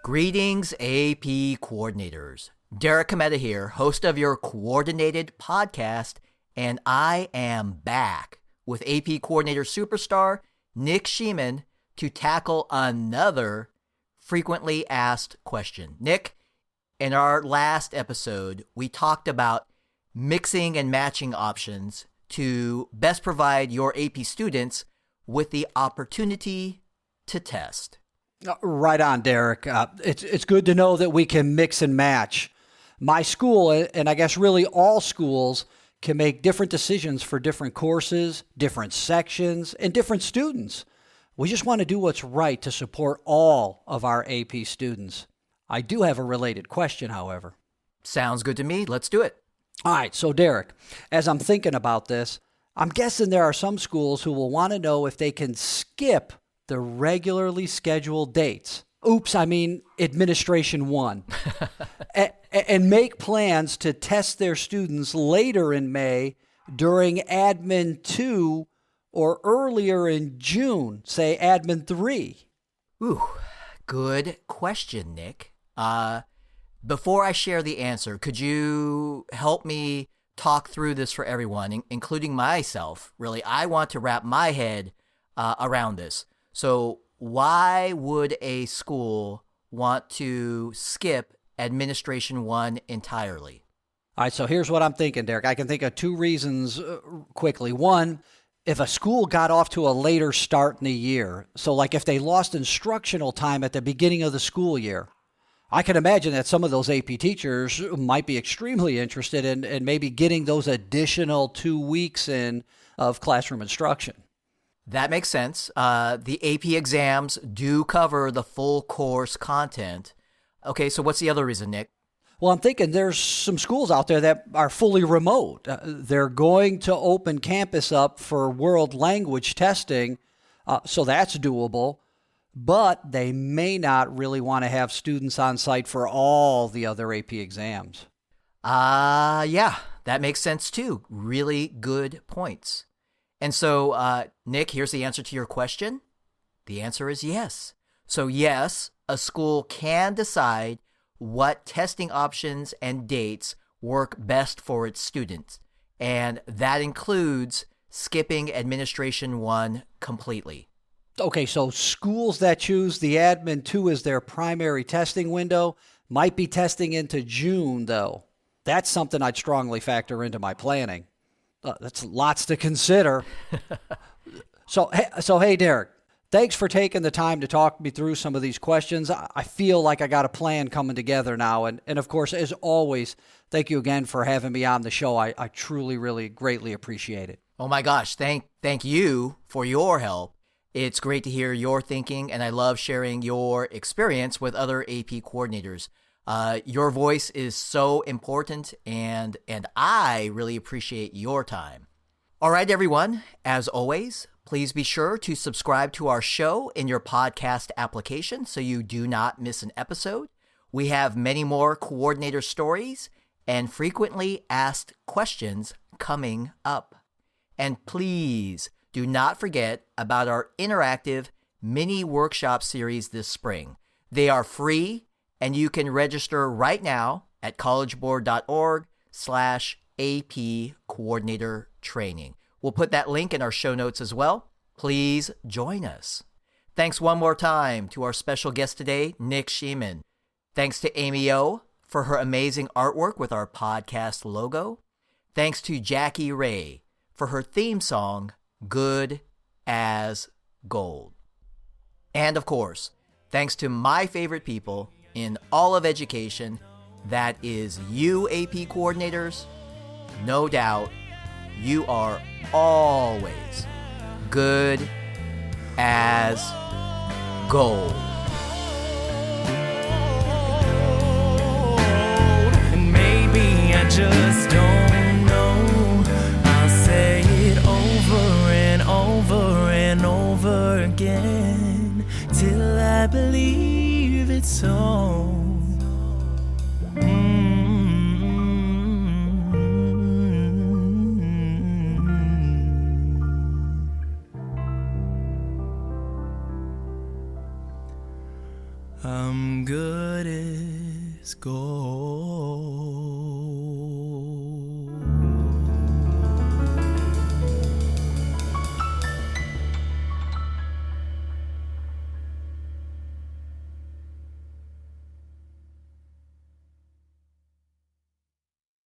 Greetings, AP coordinators. Derek Cometa here, host of your coordinated podcast, and I am back with AP coordinator superstar Nick Sheeman to tackle another frequently asked question. Nick, in our last episode, we talked about mixing and matching options to best provide your AP students with the opportunity to test. Right on, Derek. It's good to know that we can mix and match. My school, and I guess really all schools, can make different decisions for different courses, different sections, and different students. We just want to do what's right to support all of our AP students. I do have a related question, however. Sounds good to me. Let's do it. All right, so Derek, as I'm thinking about this, I'm guessing there are some schools who will want to know if they can skip the regularly scheduled dates. Administration 1. and make plans to test their students later in May during Admin 2 or earlier in June, say Admin 3. Ooh, good question, Nick. Before I share the answer, could you help me talk through this for everyone, including myself? Really, I want to wrap my head around this. So why would a school want to skip Administration 1 entirely? All right, so here's what I'm thinking, Derek. I can think of two reasons quickly. One, if a school got off to a later start in the year, so like if they lost instructional time at the beginning of the school year, I can imagine that some of those AP teachers might be extremely interested in maybe getting those additional 2 weeks in of classroom instruction. That makes sense. The AP exams do cover the full course content. Okay, so what's the other reason, Nick? Well, I'm thinking there's some schools out there that are fully remote. They're going to open campus up for world language testing, so that's doable. But they may not really want to have students on site for all the other AP exams. Yeah, that makes sense too. Really good points. And so, Nick, here's the answer to your question. The answer is yes. So yes, a school can decide what testing options and dates work best for its students. And that includes skipping Administration 1 completely. Okay, so schools that choose the Admin 2 as their primary testing window might be testing into June, though. That's something I'd strongly factor into my planning. That's lots to consider. So hey, Derek, thanks for taking the time to talk me through some of these questions. I feel like I got a plan coming together now. And of course, as always, thank you again for having me on the show. I truly, really greatly appreciate it. Oh my gosh, thank you for your help. It's great to hear your thinking, and I love sharing your experience with other AP coordinators. Your voice is so important, and I really appreciate your time. All right, everyone, as always, please be sure to subscribe to our show in your podcast application so you do not miss an episode. We have many more coordinator stories and frequently asked questions coming up. And please do not forget about our interactive mini workshop series this spring. They are free, and you can register right now at collegeboard.org/AP coordinator training. We'll put that link in our show notes as well. Please join us. Thanks one more time to our special guest today, Nick Sheeman. Thanks to Amy O for her amazing artwork with our podcast logo. Thanks to Jackie Ray for her theme song, Good as Gold. And of course, thanks to my favorite people in all of education, that is you, AP coordinators. No doubt, you are always good as gold. And maybe I just don't know. I'll say it over and over and over again till I believe it's so. I'm good as gold.